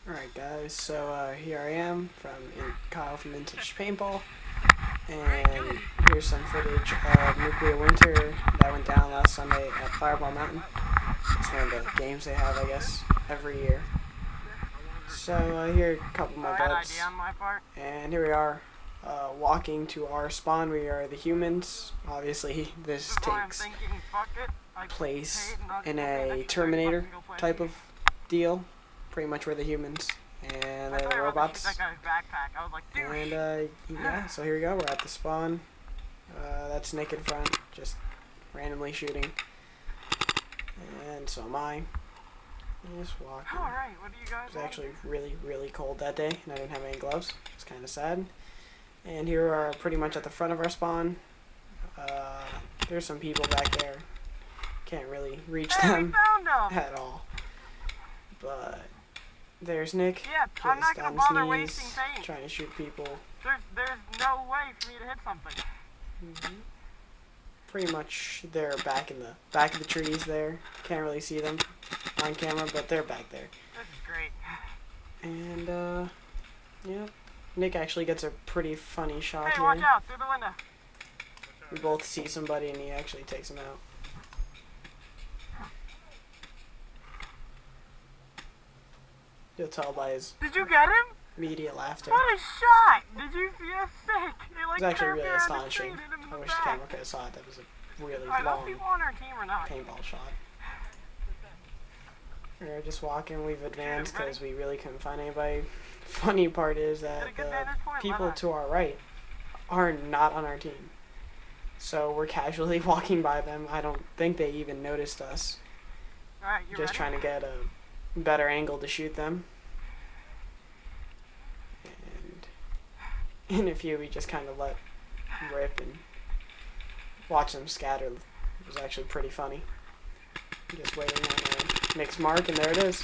Alright guys, so here I am Kyle from Vintage Paintball, and here's some footage of Nuclear Winter that went down last Sunday at Fireball Mountain. It's one of the games they have, I guess, every year. So here are a couple of my buds, and here we are, walking to our spawn. We are the humans. Obviously this takes place in a Terminator type of deal. Pretty much we're the humans, and they're the robots. And yeah, so here we go. We're at the spawn. That's Nick in front, just randomly shooting. And so am I. Just walking. It was actually really, really cold that day, and I didn't have any gloves. It's kind of sad. And here we are, pretty much at the front of our spawn. There's some people back there. Can't really reach them at all. But there's Nick. Yeah, I'm not gonna bother wasting paint. Trying to shoot people. There's no way for me to hit something. Pretty much they're back in the back of the trees there. Can't really see them on camera, but they're back there. This is great. And yeah, Nick actually gets a pretty funny shot Hey, here. watch out through the window. We both see somebody and he actually takes him out. You'll tell by his Did you get him? immediate laughter. What a shot! Did you see a sick? It was actually really astonishing. I wish the camera could have saw it. That was a really long people on our team or not? paintball shot. We're just walking. We've advanced because we really couldn't find anybody. Funny part is that the people to our right are not on our team. So we're casually walking by them. I don't think they even noticed us. Alright, you Just trying to get a better angle to shoot them. And in a few we just kind of let rip and watch them scatter. It was actually pretty funny. Just waiting on Nick's mark, and there it is.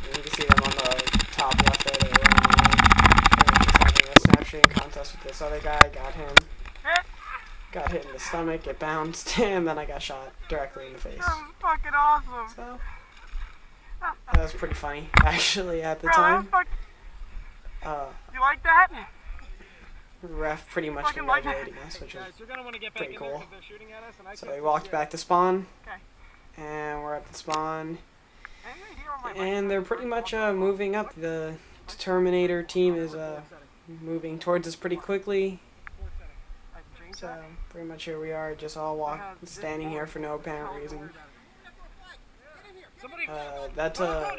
And you can see them on the top left there. They were just having a snap shooting contest with this other guy. Got him. Got hit in the stomach, it bounced, and then I got shot directly in the face. That was fucking awesome. So, that was pretty funny, actually, at the time. You like that? The ref pretty much congratulating us, which was pretty cool. So we walked back to spawn, and we're at the spawn, and they're pretty much moving up. The Terminator team is moving towards us pretty quickly. So pretty much here we are, just all standing here for no apparent reason. That's oh.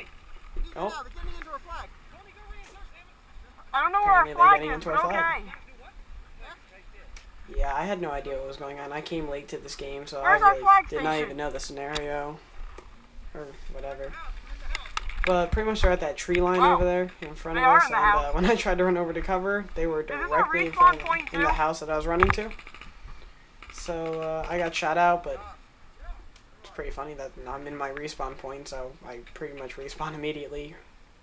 I don't know where our flag is, but okay. Yeah, I had no idea what was going on. I came late to this game, so Where's I really did not station? even know the scenario or whatever. But pretty much they're at that tree line over there in front of us, and when I tried to run over to cover, they were directly in front of in the house that I was running to. So I got shot out, but it's pretty funny that I'm in my respawn point, so I pretty much respawn immediately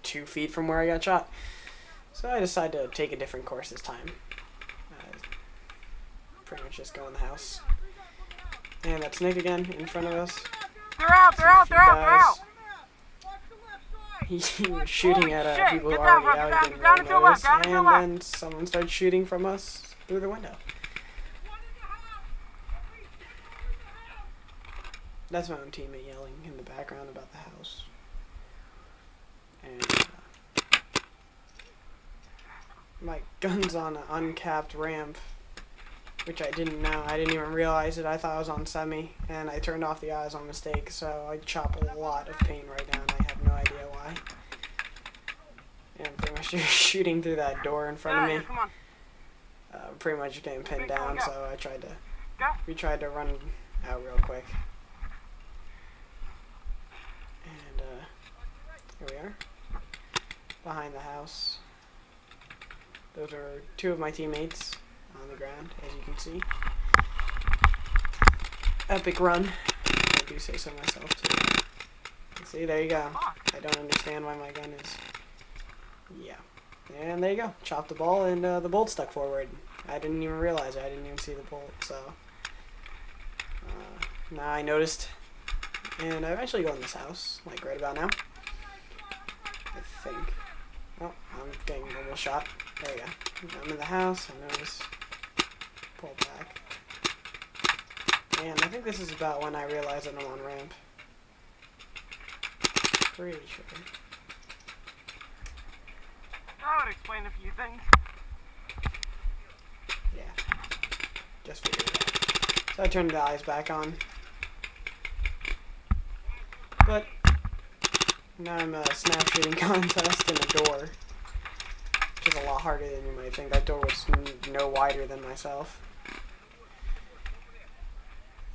2 feet from where I got shot. So I decided to take a different course this time. Pretty much just go in the house. And that's Nick again in front of us. They're out. He was shooting at people who were already out, he didn't really notice, and then someone started shooting from us through the window. That's my own teammate yelling in the background about the house. And my gun's on an uncapped ramp, which I didn't know. I didn't even realize it. I thought I was on semi, and I turned off the eyes on mistake, so I chop a lot of paint right now, and I have no idea why. And I'm pretty much just shooting through that door in front of me. Pretty much getting pinned down, so we tried to run out real quick. And here we are, behind the house. Those are 2 of my teammates on the ground, as you can see. Epic run. I do say so myself too. See, there you go. I don't understand why my gun is. Yeah. And there you go. Chopped the ball, and the bolt stuck forward. I didn't even realize it. I didn't even see the bolt, so. Now I noticed. And I eventually go in this house, like right about now. think. Oh, I'm getting a little shot. There you go. I'm in the house. I notice. Pull back. And I think this is about when I realized that I'm on ramp. Pretty sure. That would explain a few things. Yeah. Just figured it out. So I turned the eyes back on. But now I'm a snap shooting contest in a door. Which is a lot harder than you might think. That door was no wider than myself.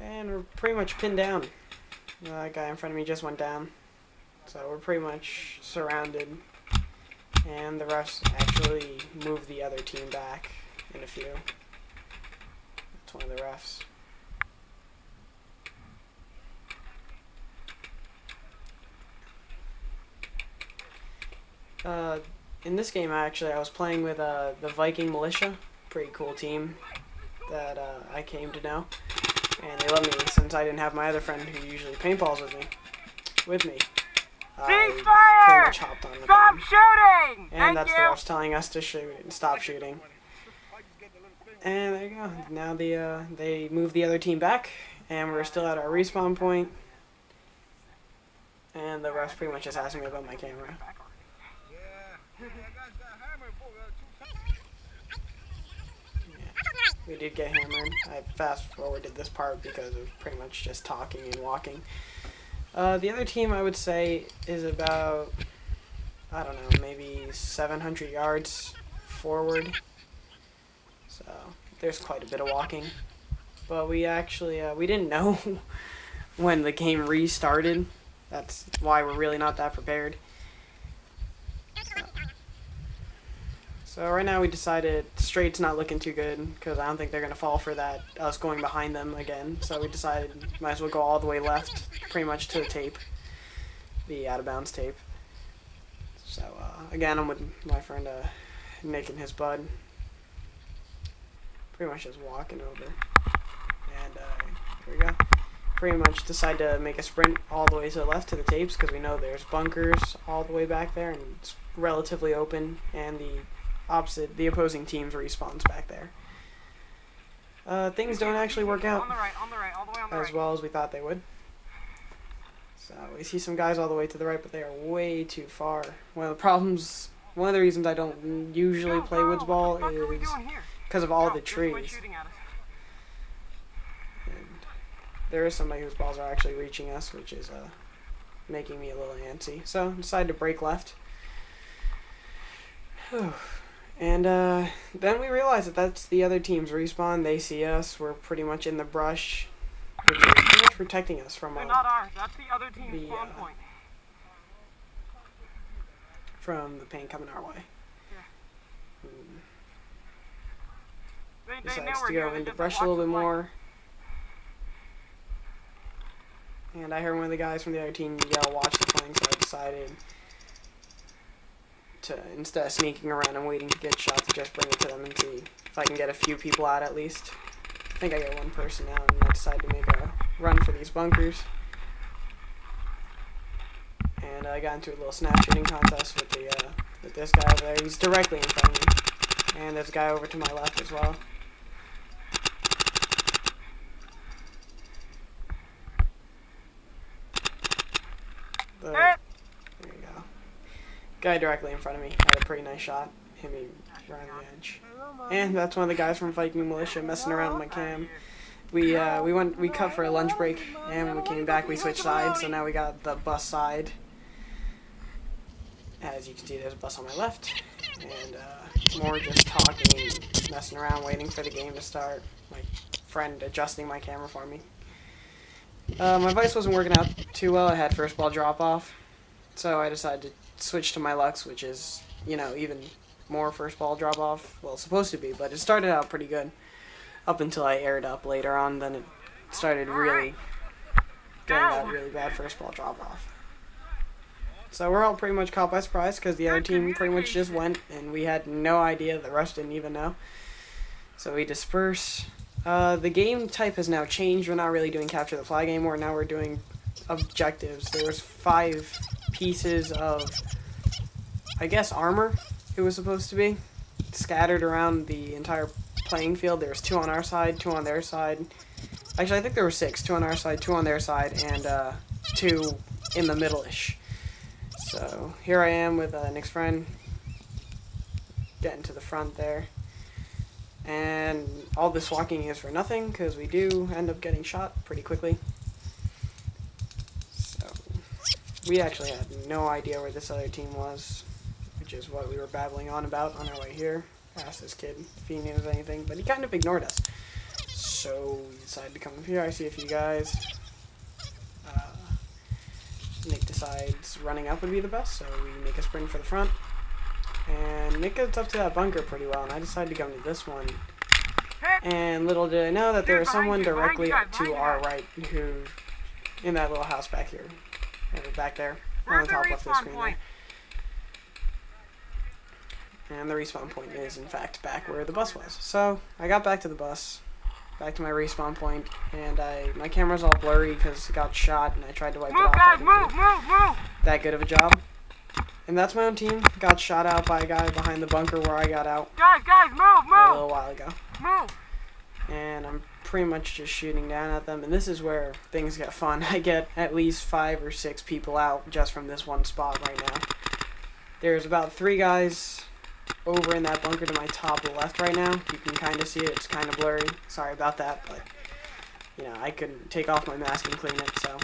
And we're pretty much pinned down. That guy in front of me just went down. So we're pretty much surrounded. And the refs actually moved the other team back in a few. That's one of the refs. In this game, I was playing with the Viking Militia, pretty cool team that I came to know, and they let me since I didn't have my other friend who usually paintballs with me. I pretty much hopped on with Stop them. shooting! And that's the refs telling us to shoot and stop shooting. And there you go. Now they moved the other team back, and we're still at our respawn point. And the refs pretty much just asking me about my camera. We did get hammered. I fast forwarded this part because of pretty much just talking and walking. The other team, I would say, is about, I don't know, maybe 700 yards forward. So there's quite a bit of walking. But we actually, we didn't know when the game restarted. That's why we're really not that prepared. So right now we decided straight's not looking too good because I don't think they're going to fall for that, us going behind them again. So we decided might as well go all the way left, pretty much to the tape, the out of bounds tape. So again, I'm with my friend Nick and his bud. Pretty much just walking over. And here we go. Pretty much decide to make a sprint all the way to the left to the tapes because we know there's bunkers all the way back there and it's relatively open, and the opposing team's respawns back there. Things don't actually work out On the right, all the way on the right. as well as we thought they would. So we see some guys all the way to the right, but they are way too far. One of the reasons I don't usually play woods ball is because of all the trees. And there is somebody whose balls are actually reaching us, which is making me a little antsy. So I decided to break left. And then we realized that that's the other team's respawn. They see us. We're pretty much in the brush, which is pretty much protecting us from They're not ours. That's the other team's spawn point. From the paint coming our way. Yeah. They Decides to go into brush a little bit more. And I heard one of the guys from the other team yell, "Watch the flank," so I decided to, instead of sneaking around and waiting to get shot, to just bring it to them and see if I can get a few people out at least. I think I got one person out, and I decided to make a run for these bunkers. And I got into a little snap shooting contest with this guy over there. He's directly in front of me. And there's a guy over to my left as well. There you go. Guy directly in front of me had a pretty nice shot. Hit me right on the edge. And that's one of the guys from Viking Militia messing around with my cam. We cut for a lunch break, and when we came back we switched sides, so now we got the bus side. As you can see, there's a bus on my left, and more just talking, messing around, waiting for the game to start. My friend adjusting my camera for me. My vice wasn't working out too well. I had first ball drop off, so I decided to switch to my Lux, which is, you know, even more first ball drop off. Well, it's supposed to be, but it started out pretty good up until I aired up later on. Then it started really getting that really bad first ball drop off. So we're all pretty much caught by surprise because the other team pretty much just went, and we had no idea. The rest didn't even know. So we disperse. The game type has now changed. We're not really doing capture the flag anymore. Now we're doing objectives. There was 5 pieces of I guess, armor, it was supposed to be, scattered around the entire playing field. There was 2 on our side, 2 on their side. Actually, I think there were 6. 2 on our side, 2 on their side, and 2 in the middle-ish. So, here I am with Nick's friend, getting to the front there. And all this walking is for nothing, because we do end up getting shot pretty quickly. So, we actually had no idea where this other team was, which is what we were babbling on about on our way here. I asked this kid if he knew anything, but he kind of ignored us. So, we decided to come up here. I see a few guys. Nick decides running up would be the best, so we make a sprint for the front. And Nick gets up to that bunker pretty well, and I decided to go into this one. And little did I know that there was someone directly to our right who, in that little house back here. Back there, on the top left of the screen there. And the respawn point is, in fact, back where the bus was. So, I got back to the bus, back to my respawn point, and my camera's all blurry because it got shot, and I tried to wipe it off. Guys, move! That good of a job. And that's my own team. Got shot out by a guy behind the bunker where I got out. Guys, move! A little while ago. Move! And I'm pretty much just shooting down at them, and this is where things get fun. I get at least 5 or 6 people out just from this one spot right now. There's about 3 guys over in that bunker to my top left right now. You can kind of see it. It's kind of blurry. Sorry about that, but you know, I couldn't take off my mask and clean it, so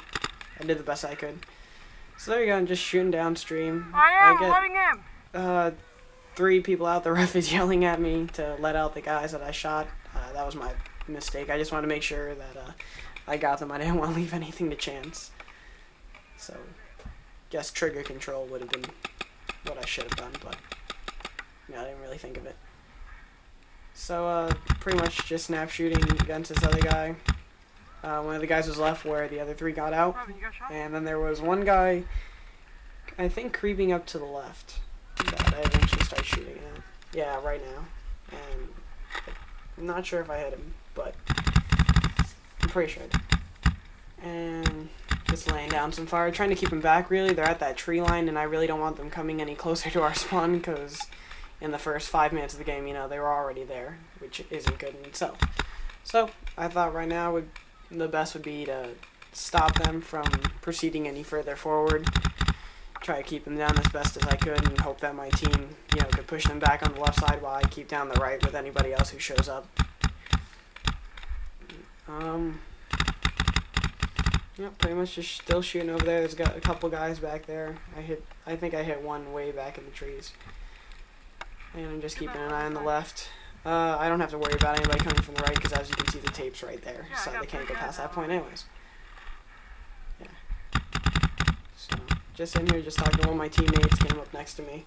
I did the best I could. So there you go. I'm just shooting downstream. I am letting in. 3 people out. The ref is yelling at me to let out the guys that I shot. That was my mistake. I just wanted to make sure that I got them. I didn't want to leave anything to chance. So, guess trigger control would have been what I should have done, but I didn't really think of it. So, pretty much just snap shooting against this other guy. One of the guys was left where the other 3 got out. And then there was one guy, I think, creeping up to the left that I eventually started shooting at. Yeah, right now. And I'm not sure if I hit him, but I'm pretty sure I did. And just laying down some fire, trying to keep them back, really. They're at that tree line, and I really don't want them coming any closer to our spawn, because in the first 5 minutes of the game, you know, they were already there, which isn't good in itself. So, I thought right now the best would be to stop them from proceeding any further forward, try to keep them down as best as I could, and hope that my team, you know, could push them back on the left side while I keep down the right with anybody else who shows up. Yeah, pretty much just still shooting over there. There's got a couple guys back there. I think I hit one way back in the trees. And I'm just keeping an eye on the left. I don't have to worry about anybody coming from the right, because as you can see, the tape's right there, so they can't go past that point anyways. Yeah. So, just in here, just talking to one of my teammates, came up next to me.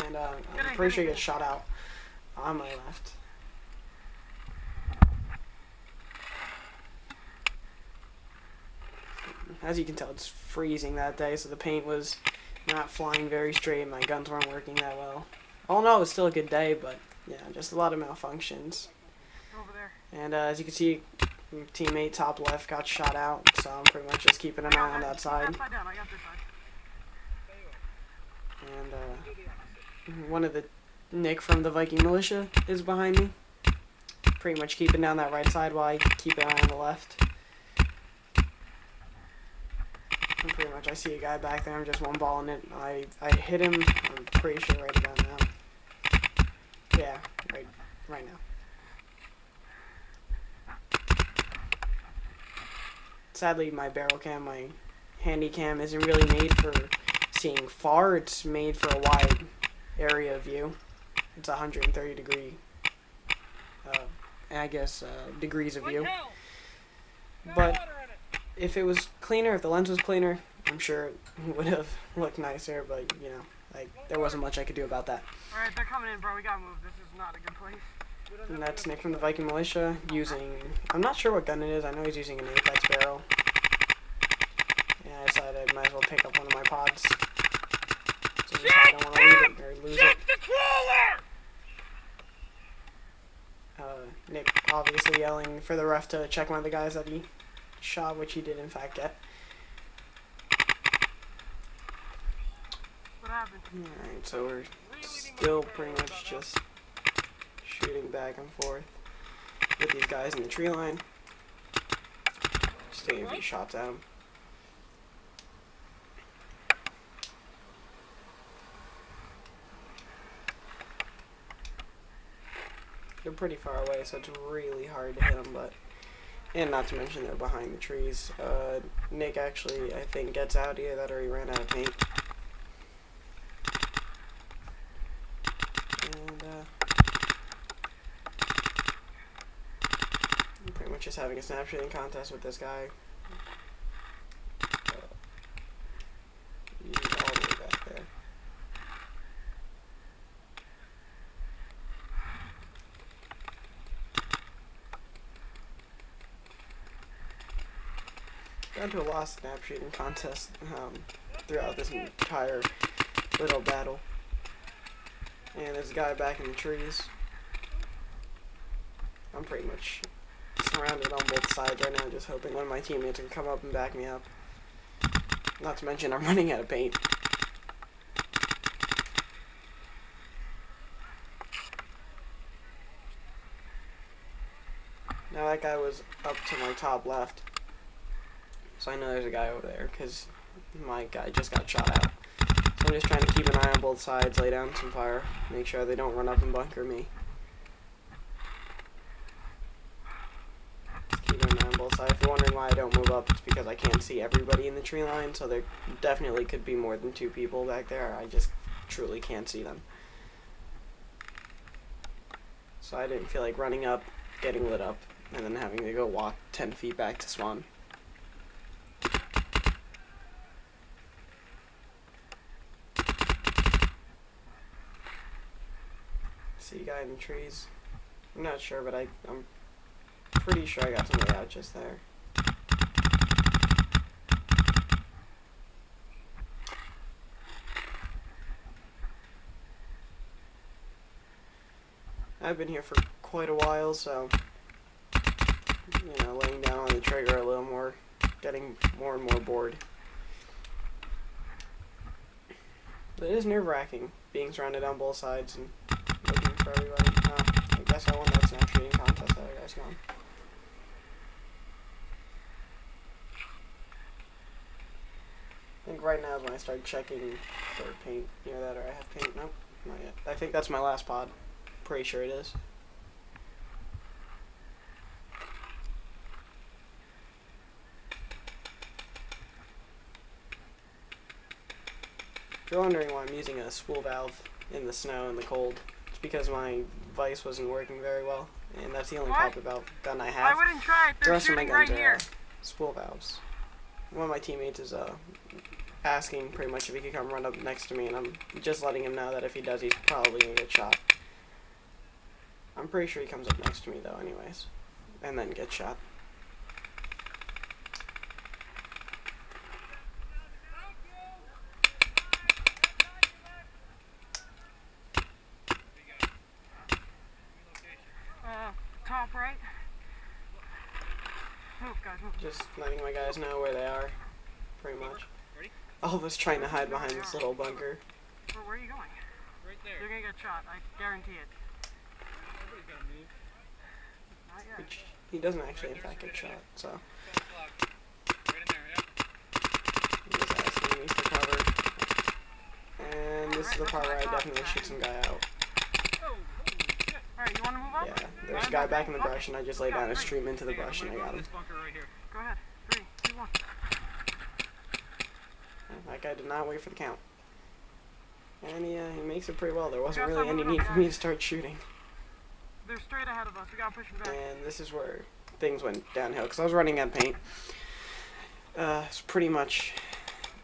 And I'm pretty sure he gets shot out on my left. As you can tell, it's freezing that day, so the paint was not flying very straight, my guns weren't working that well. All in all, it was still a good day, but yeah, just a lot of malfunctions. Over there. And as you can see, my teammate top left got shot out, so I'm pretty much just keeping an eye on that side. And one of the Nick from the Viking Militia is behind me, pretty much keeping down that right side while I keep an eye on the left. And pretty much I see a guy back there, I'm just one balling it. I hit him, I'm pretty sure right about now. Yeah, right now. Sadly, my barrel cam, my handy cam, isn't really made for seeing far. It's made for a wide area view. It's 130 degree, I guess, degrees of view. But if it was cleaner, if the lens was cleaner, I'm sure it would have looked nicer, but, you know, like, there wasn't much I could do about that. Alright, they're coming in, bro. We gotta move. This is not a good place. And that's Nick from the Viking Militia using, I'm not sure what gun it is. I know he's using an Apex barrel. Yeah, I decided I might as well pick up one of my pods. So I don't want to leave it or lose it. Nick obviously yelling for the ref to check one of the guys that he shot, which he did in fact get. happened? Alright, so we're still pretty much just shooting back and forth with these guys in the tree line. Just taking a few shots at them. They're pretty far away, so it's really hard to hit them, but... And not to mention they're behind the trees. Nick actually, I think, gets out here that or he ran out of paint. And, I'm pretty much just having a snapshooting contest with this guy. He's all the way back there. Got into a lot of snap shooting contests throughout this entire little battle. And there's a guy back in the trees. I'm pretty much surrounded on both sides right now, just hoping one of my teammates can come up and back me up. Not to mention I'm running out of paint. Now that guy was up to my top left. So I know there's a guy over there, because my guy just got shot out. So I'm just trying to keep an eye on both sides, lay down some fire, make sure they don't run up and bunker me. Just keep an eye on both sides. If you're wondering why I don't move up, it's because I can't see everybody in the tree line, so there definitely could be more than 2 people back there. I just truly can't see them. So I didn't feel like running up, getting lit up, and then having to go walk 10 feet back to spawn. See a guy in the trees. I'm not sure, but I'm pretty sure I got somebody out just there. I've been here for quite a while, so you know, laying down on the trigger a little more, getting more and more bored. But it is nerve-wracking being surrounded on both sides and looking for everybody. I guess I won that snap shooting contest. That other guy's gone. I think right now is when I start checking for paint. Near that, or I have paint. Nope, not yet. I think that's my last pod. Pretty sure it is. If you're wondering why I'm using a spool valve in the snow and the cold, it's because my vise wasn't working very well, and that's the only pop-out gun I have. I wouldn't try it. They're shooting right here. Spool valves. One of my teammates is asking pretty much if he could come run up next to me, and I'm just letting him know that if he does, he's probably gonna get shot. I'm pretty sure he comes up next to me though, anyways, and then gets shot. Top right. Move, guys, move. Just letting my guys know where they are, pretty much. Ready? All of us trying to hide behind this little bunker. Where are you going? Right there. You're gonna get shot, I guarantee it. Everybody's gotta move. Not yet. Which he doesn't actually, in fact, get shot, so. Right in there, yeah. He's asking me for cover. And this is the part where I definitely shoot some guy out. Alright, you wanna move up? Yeah, there's a guy back in the brush, and I just laid down a stream into the brush, and I got him. Go ahead. 3, 2, 1. That guy did not wait for the count. And he makes it pretty well. There wasn't really any need for me to start shooting. They're straight ahead of us. We gotta push them back. And this is where things went downhill, because I was running out of paint. It's pretty much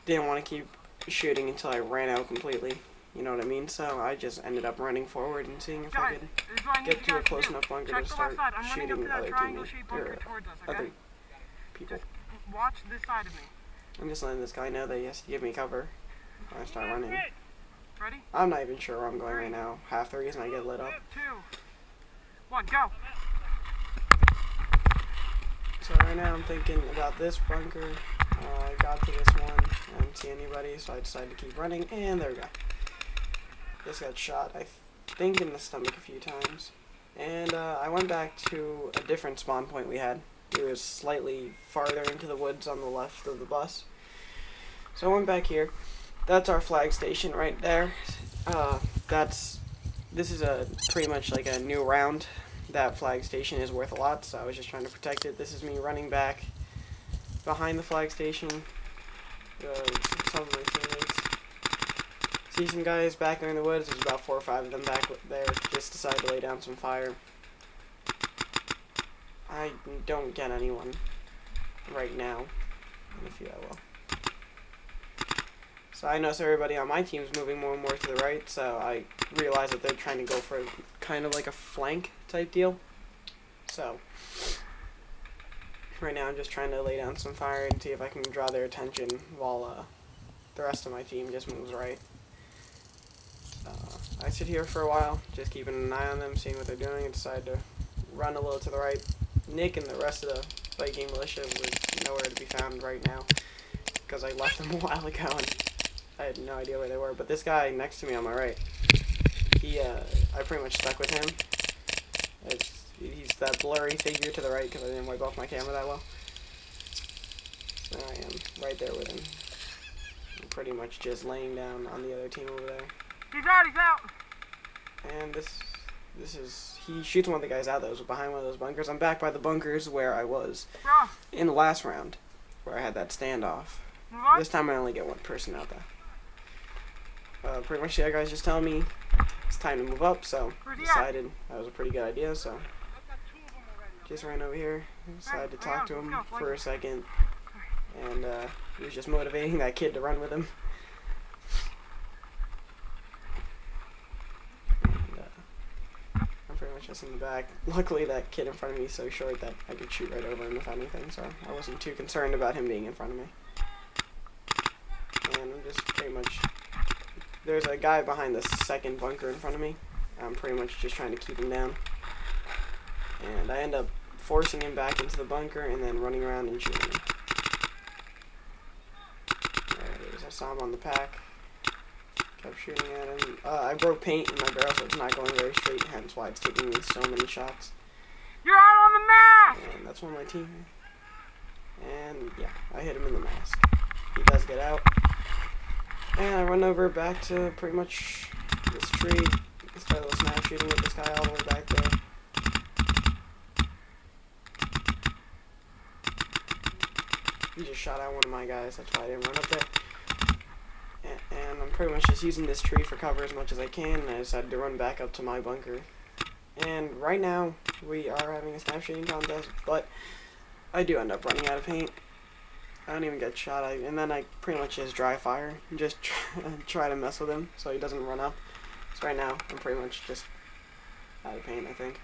didn't want to keep shooting until I ran out completely. You know what I mean? So I just ended up running forward and seeing if I could get to a close enough bunker to start shooting other teammates, or other people. Watch this side of me. I'm just letting this guy know that he has to give me cover when I start running. Ready? I'm not even sure where I'm going right now. Half the reason I get lit up. 2, 1, go! So right now I'm thinking about this bunker. I got to this one, and I'm seeing see anybody, so I decided to keep running, and there we go. Just got shot, I think, in the stomach a few times. And I went back to a different spawn point we had. It was slightly farther into the woods on the left of the bus. So I went back here. That's our flag station right there. This is pretty much like a new round. That flag station is worth a lot, so I was just trying to protect it. This is me running back behind the flag station. Some of my teammates. See some guys back there in the woods. There's about 4 or 5 of them back there. Just decided to lay down some fire. I don't get anyone right now. In a few I will. So I notice everybody on my team is moving more and more to the right, so I realize that they're trying to go for kind of like a flank type deal. So right now I'm just trying to lay down some fire and see if I can draw their attention while the rest of my team just moves right. I sit here for a while, just keeping an eye on them, seeing what they're doing, and decide to run a little to the right. Nick and the rest of the Viking Militia were nowhere to be found right now, because I left them a while ago and I had no idea where they were. But this guy next to me on my right, I pretty much stuck with him. He's that blurry figure to the right because I didn't wipe off my camera that well. So I am right there with him. I'm pretty much just laying down on the other team over there. He's out, he's out! And he shoots one of the guys out that was behind one of those bunkers. I'm back by the bunkers where I was in the last round, where I had that standoff. This time I only get one person out there. Pretty much the guys just telling me it's time to move up, so decided that was a pretty good idea, so just ran over here, decided to talk to him for a second, and he was just motivating that kid to run with him. And, I'm pretty much just in the back. Luckily that kid in front of me is so short that I could shoot right over him if anything, so I wasn't too concerned about him being in front of me. And I'm just pretty much... There's a guy behind the second bunker in front of me. I'm pretty much just trying to keep him down. And I end up forcing him back into the bunker and then running around and shooting him. There it is. I saw him on the pack. Kept shooting at him. I broke paint in my barrel, so it's not going very straight, hence why it's taking me so many shots. You're out on the map! And that's one of my team. And yeah, I hit him in the mask. He does get out. And I run over back to pretty much this tree. Start a little snap shooting with this guy all the way back there. He just shot at one of my guys, that's why I didn't run up there. And I'm pretty much just using this tree for cover as much as I can, and I decided to run back up to my bunker. And right now, we are having a snap shooting contest, but I do end up running out of paint. I don't even get shot, and then I pretty much just dry fire and just try to mess with him so he doesn't run up. So right now, I'm pretty much just out of paint, I think.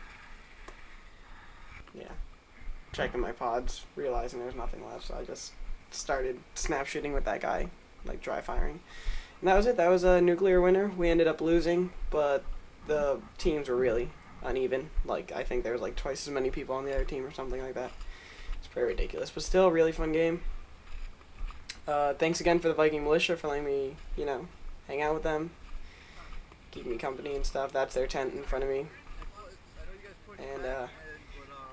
Yeah. Checking my pods, realizing there's nothing left, so I just started snap shooting with that guy, like dry firing. And that was it. That was a nuclear winner. We ended up losing, but the teams were really uneven. Like, I think there was like twice as many people on the other team or something like that. It's pretty ridiculous, but still a really fun game. Thanks again for the Viking Militia for letting me, hang out with them, keep me company and stuff. That's their tent in front of me. And,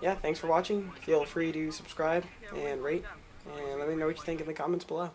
yeah, thanks for watching. Feel free to subscribe and rate, and let me know what you think in the comments below.